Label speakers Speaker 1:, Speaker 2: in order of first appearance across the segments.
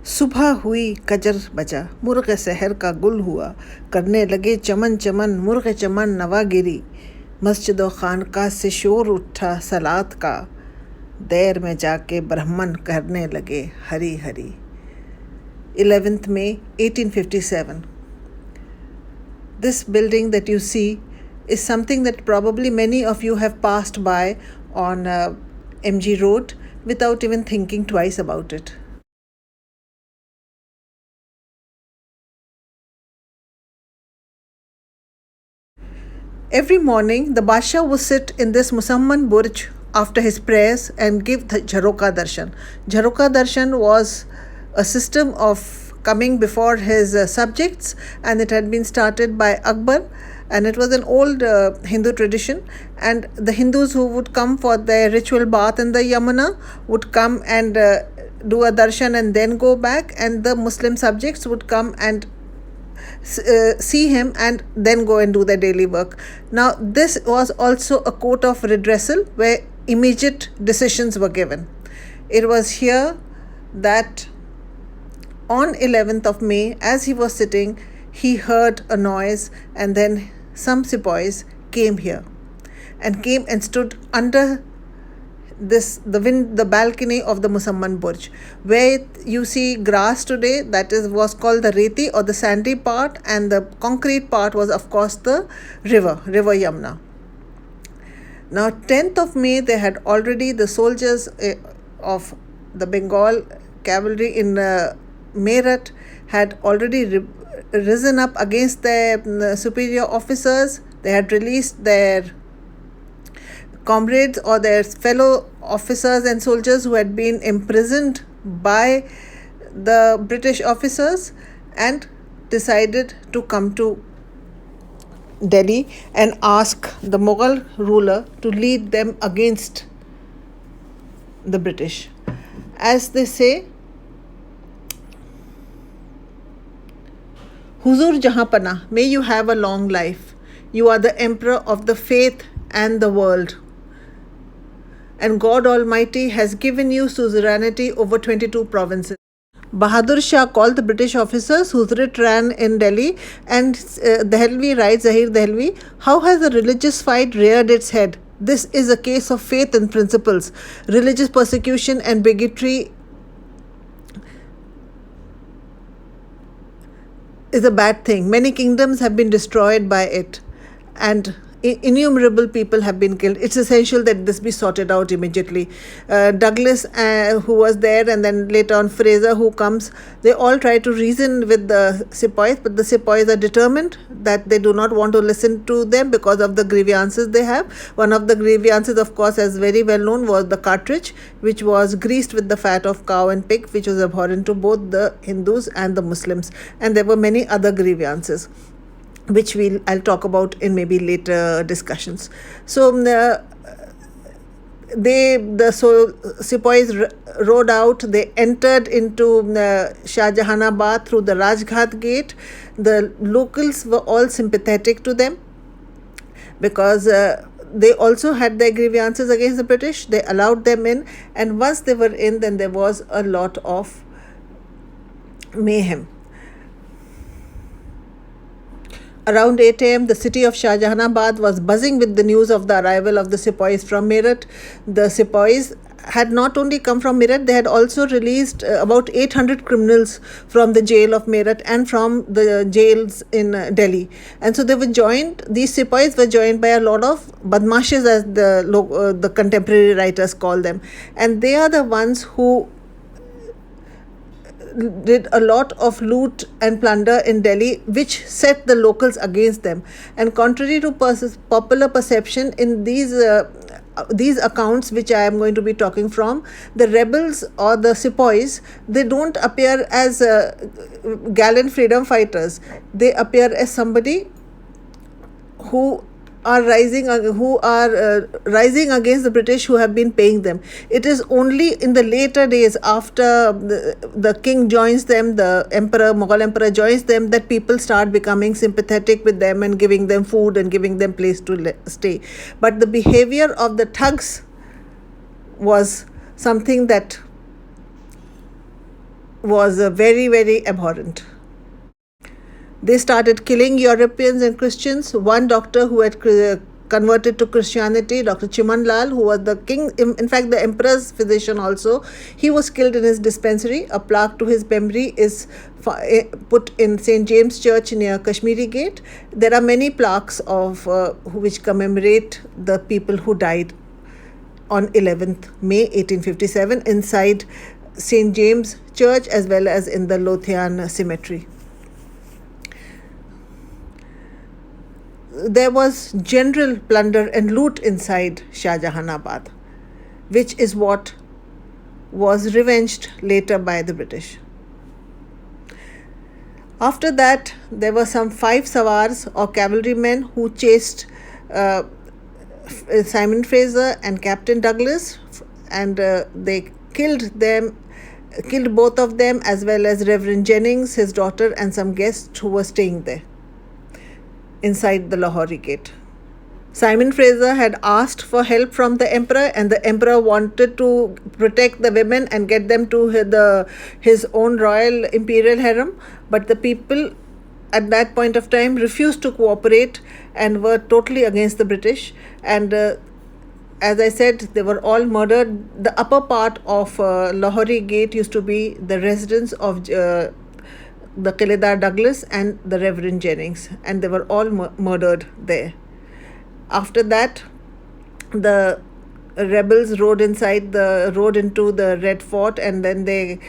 Speaker 1: सुबह हुई कजर बजा, मुर्ग सहर का गुल हुआ, करने लगे चमन चमन मुर्ग चमन नवागिरी। मस्जिद व खानका से शोर उठा सलात का, देर में जाके ब्राह्मण करने लगे Hari Hari. 11th May 1857. This building that you see is something that probably many of you have passed by on MG Road without even thinking twice about it. Every morning, the Basha would sit in this Musamman Burj after his prayers and give the Jharoka Darshan. Jharoka Darshan was a system of coming before his subjects, and it had been started by Akbar, and it was an old Hindu tradition. And the Hindus who would come for their ritual bath in the Yamuna would come and do a darshan and then go back, and the Muslim subjects would come and see him and then go and do their daily work. Now, this was also a court of redressal where immediate decisions were given. It was here that on 11th of May, as he was sitting, he heard a noise, and then some sepoys came here and stood under the balcony of the Musamman Burj, where you see grass today. That was called the reti, or the sandy part, and the concrete part was of course the river Yamuna. Now 10th of May, they had already, the soldiers of the Bengal cavalry in Meerut had already risen up against their superior officers. They had released their comrades or their fellow officers and soldiers who had been imprisoned by the British officers, and decided to come to Delhi and ask the Mughal ruler to lead them against the British. As they say, Huzur Jahanpana, may you have a long life. You are the emperor of the faith and the world, and God Almighty has given you suzerainty over 22 provinces. Bahadur Shah called the British officers whose writ ran in Delhi, and Dehlvi writes, Zahir Dehlvi, how has the religious fight reared its head? This is a case of faith and principles. Religious persecution and bigotry is a bad thing. Many kingdoms have been destroyed by it, and innumerable people have been killed. It's essential that this be sorted out immediately. Douglas, who was there, and then later on Fraser, who comes, they all try to reason with the sepoys, but the sepoys are determined that they do not want to listen to them because of the grievances they have. One of the grievances, of course, as very well known, was the cartridge, which was greased with the fat of cow and pig, which was abhorrent to both the Hindus and the Muslims. And there were many other grievances, which I'll talk about in maybe later discussions. So sepoys rode out. They entered into Shah Jahanabad through the Rajghat gate. The locals were all sympathetic to them because they also had their grievances against the British. They allowed them in, and once they were in, then there was a lot of mayhem. Around 8 a.m., the city of Shah Jahanabad was buzzing with the news of the arrival of the sepoys from Meerut. The sepoys had not only come from Meerut, they had also released about 800 criminals from the jail of Meerut and from the jails in Delhi. And so these sepoys were joined by a lot of badmashes, as the contemporary writers call them. And they are the ones who did a lot of loot and plunder in Delhi, which set the locals against them. And contrary to popular perception, in these accounts which I am going to be talking from, the rebels or the sepoys, they don't appear as gallant freedom fighters. They appear as somebody who are rising against the British, who have been paying them. It is only in the later days, after the king joins them, the Mughal emperor joins them, that people start becoming sympathetic with them and giving them food and giving them place to stay. But the behavior of the thugs was something that was very, very abhorrent. They started killing Europeans and Christians. One doctor who had converted to Christianity, Dr. Chiman Lal, who was the king, in fact, the emperor's physician also, he was killed in his dispensary. A plaque to his memory is put in St. James Church near Kashmiri Gate. There are many plaques of which commemorate the people who died on 11th May 1857 inside St. James Church as well as in the Lothian Cemetery. There was general plunder and loot inside Shah Jahanabad, which is what was revenged later by the British. After that, there were some 5 Sawars or cavalrymen who chased Simon Fraser and Captain Douglas, and they killed both of them, as well as Reverend Jennings, his daughter, and some guests who were staying there inside the Lahori Gate. Simon Fraser had asked for help from the emperor, and the emperor wanted to protect the women and get them to his own royal imperial harem, but the people at that point of time refused to cooperate and were totally against the British. And as I said, they were all murdered. The upper part of Lahori Gate used to be the residence of the Kilidar Douglas and the Reverend Jennings, and they were all murdered there. After that, the rebels rode into the Red Fort, and then they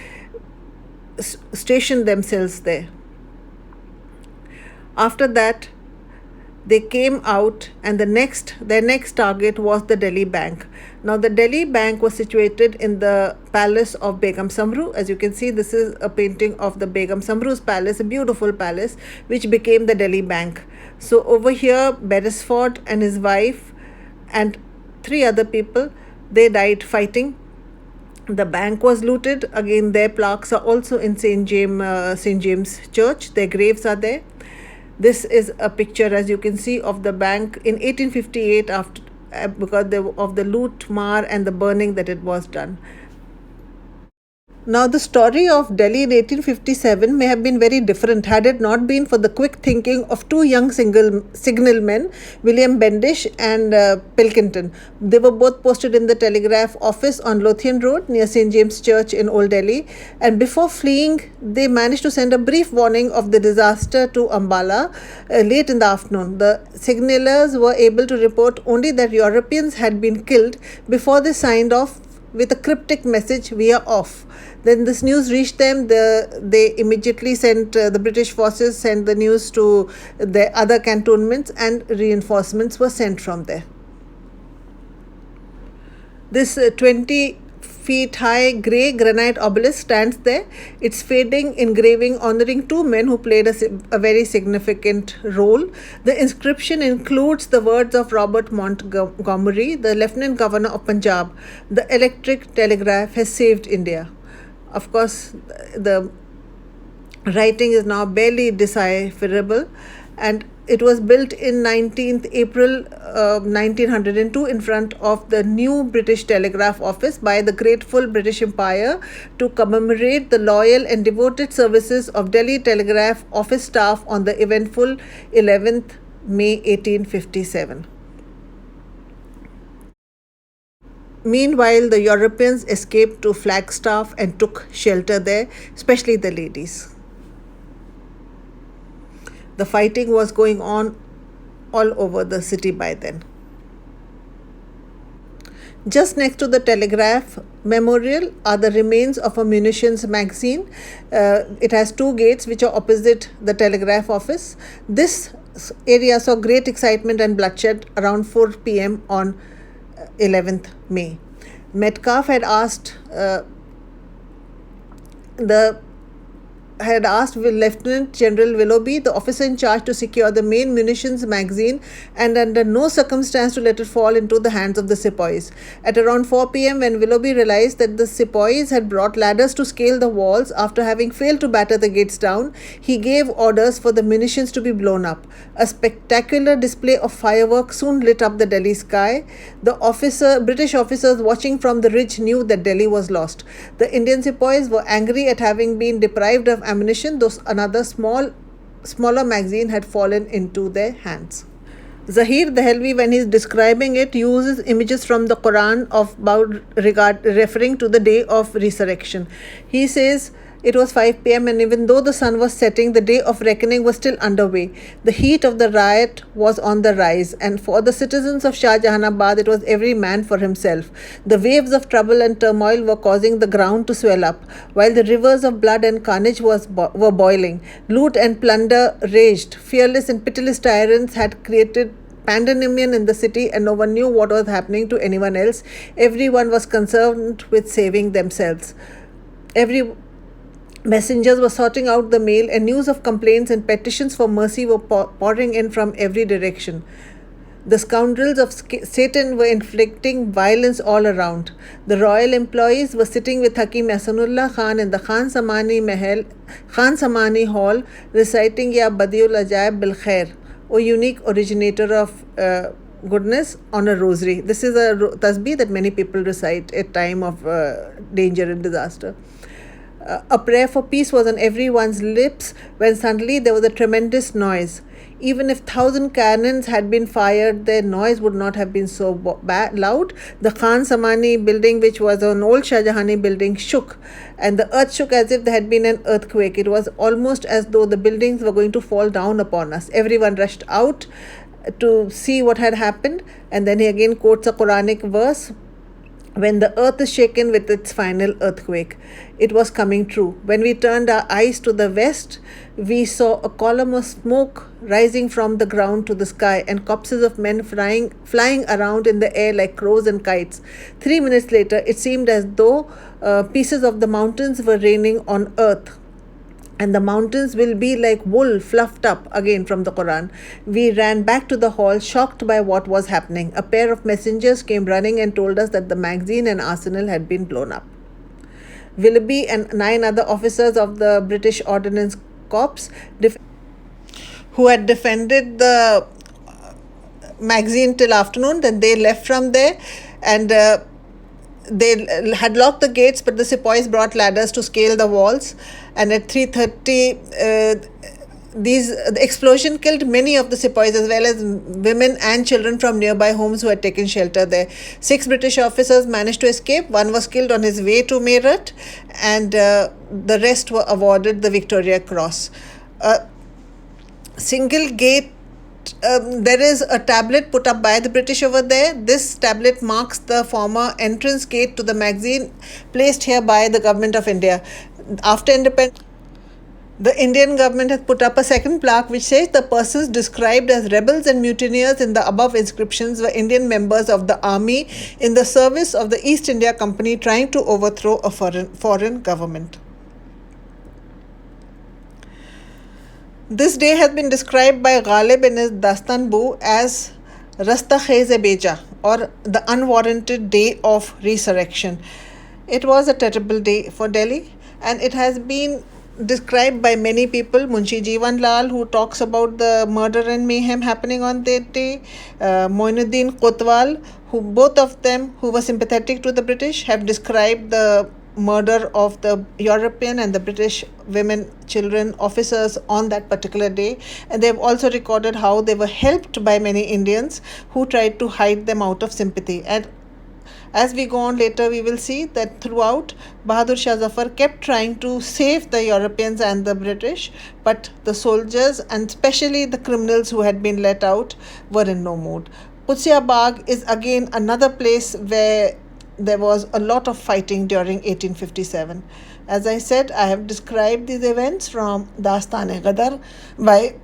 Speaker 1: stationed themselves there. After that, they came out, and their next target was the Delhi Bank. Now, the Delhi Bank was situated in the palace of Begum Samru. As you can see, this is a painting of the Begum Samru's palace, a beautiful palace, which became the Delhi Bank. So over here, Beresford and his wife and 3 other people, they died fighting. The bank was looted. Again, their plaques are also in St. James Church. Their graves are there. This is a picture, as you can see, of the bank in 1858 because of the loot, mar, and the burning that it was done. Now, the story of Delhi in 1857 may have been very different had it not been for the quick thinking of 2 young signalmen, William Bendish and Pilkington. They were both posted in the telegraph office on Lothian Road near St. James Church in Old Delhi, and before fleeing, they managed to send a brief warning of the disaster to Ambala late in the afternoon. The signallers were able to report only that Europeans had been killed before they signed off with a cryptic message, "We are off." Then this news reached them. They immediately the British forces sent the news to the other cantonments, and reinforcements were sent from there. This 20 feet high grey granite obelisk stands there. Its fading engraving honoring 2 men who played a very significant role. The inscription includes the words of Robert Montgomery, the Lieutenant Governor of Punjab: "The electric telegraph has saved India." Of course, the writing is now barely decipherable, and it was built in 19th April 1902 in front of the new British Telegraph Office by the grateful British Empire to commemorate the loyal and devoted services of Delhi Telegraph Office staff on the eventful 11th May 1857. Meanwhile, the Europeans escaped to Flagstaff and took shelter there, especially the ladies. The fighting was going on all over the city by then. Just next to the Telegraph Memorial are the remains of a munitions magazine. It has 2 gates which are opposite the Telegraph Office. This area saw great excitement and bloodshed around 4 p.m. on 11th May. Metcalfe had asked the had asked Lieutenant General Willoughby, the officer in charge, to secure the main munitions magazine and under no circumstance to let it fall into the hands of the sepoys. At around 4 p.m., when Willoughby realized that the sepoys had brought ladders to scale the walls after having failed to batter the gates down, he gave orders for the munitions to be blown up. A spectacular display of fireworks soon lit up the Delhi sky. British officers watching from the ridge knew that Delhi was lost. The Indian sepoys were angry at having been deprived of ammunition, though another smaller magazine had fallen into their hands. Zahir Dehelvi, when he is describing it, uses images from the Quran referring to the day of resurrection. He says, it was 5 p.m. and even though the sun was setting, the day of reckoning was still underway. The heat of the riot was on the rise, and for the citizens of Shah Jahanabad, it was every man for himself. The waves of trouble and turmoil were causing the ground to swell up, while the rivers of blood and carnage were boiling. Loot and plunder raged. Fearless and pitiless tyrants had created pandemonium in the city, and no one knew what was happening to anyone else. Everyone was concerned with saving themselves. Messengers were sorting out the mail, and news of complaints and petitions for mercy were pouring in from every direction. The scoundrels of Satan were inflicting violence all around. The royal employees were sitting with Hakim Ahsanullah Khan in the Khan Samani Hall, reciting Ya Badiul Ajaib Bil Khair, O unique originator of goodness, on a rosary. This is a tasbih that many people recite at time of danger and disaster. A prayer for peace was on everyone's lips when suddenly there was a tremendous noise. Even if 1,000 cannons had been fired, their noise would not have been so loud. The Khan Samani building, which was an old Shahjahani building, shook, and the earth shook as if there had been an earthquake. It was almost as though the buildings were going to fall down upon us. Everyone rushed out to see what had happened, and then he again quotes a Quranic verse, when the earth is shaken with its final earthquake. It was coming true. When we turned our eyes to the west, we saw a column of smoke rising from the ground to the sky, and corpses of men flying around in the air like crows and kites. 3 minutes later, it seemed as though pieces of the mountains were raining on earth, and the mountains will be like wool fluffed up, again from the Quran. We ran back to the hall, shocked by what was happening. A pair of messengers came running and told us that the magazine and arsenal had been blown up. Willoughby and 9 other officers of the British Ordnance Corps, who had defended the magazine till afternoon, then they left from there, and they had locked the gates, but the sepoys brought ladders to scale the walls, and at 3:30 the explosion killed many of the sepoys as well as women and children from nearby homes who had taken shelter there. 6 British officers managed to escape. One was killed on his way to Meerut, and the rest were awarded the Victoria Cross. Single gate there is a tablet put up by the British over there. This tablet marks the former entrance gate to the magazine, placed here by the government of India. After independence, the Indian government has put up a second plaque which says the persons described as rebels and mutineers in the above inscriptions were Indian members of the army in the service of the East India Company trying to overthrow a foreign government. This day has been described by Ghalib in his Dastan-Bu as Rasta-Khez-e-Beja, or the unwarranted day of resurrection. It was a terrible day for Delhi, and it has been described by many people. Munshi Jivan Lal, who talks about the murder and mayhem happening on that day, Moinuddin Kotwal, who both of them who were sympathetic to the British, have described the murder of the European and the British women, children, officers on that particular day, and they have also recorded how they were helped by many Indians who tried to hide them out of sympathy. And as we go on later, we will see that throughout, Bahadur Shah Zafar kept trying to save the Europeans and the British, but the soldiers, and especially the criminals who had been let out, were in no mood. Qudsiya Bagh is again another place where there was a lot of fighting during 1857. As I said, I have described these events from Dastan-e-Ghadar by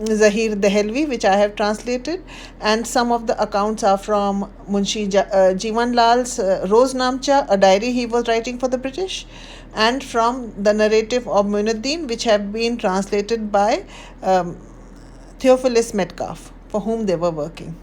Speaker 1: Zahir Dehelvi, which I have translated, and some of the accounts are from Munshi Jivan Lal's Roznamcha, a diary he was writing for the British. and from the narrative of Muinuddin, which have been translated by Theophilus Metcalfe, for whom they were working.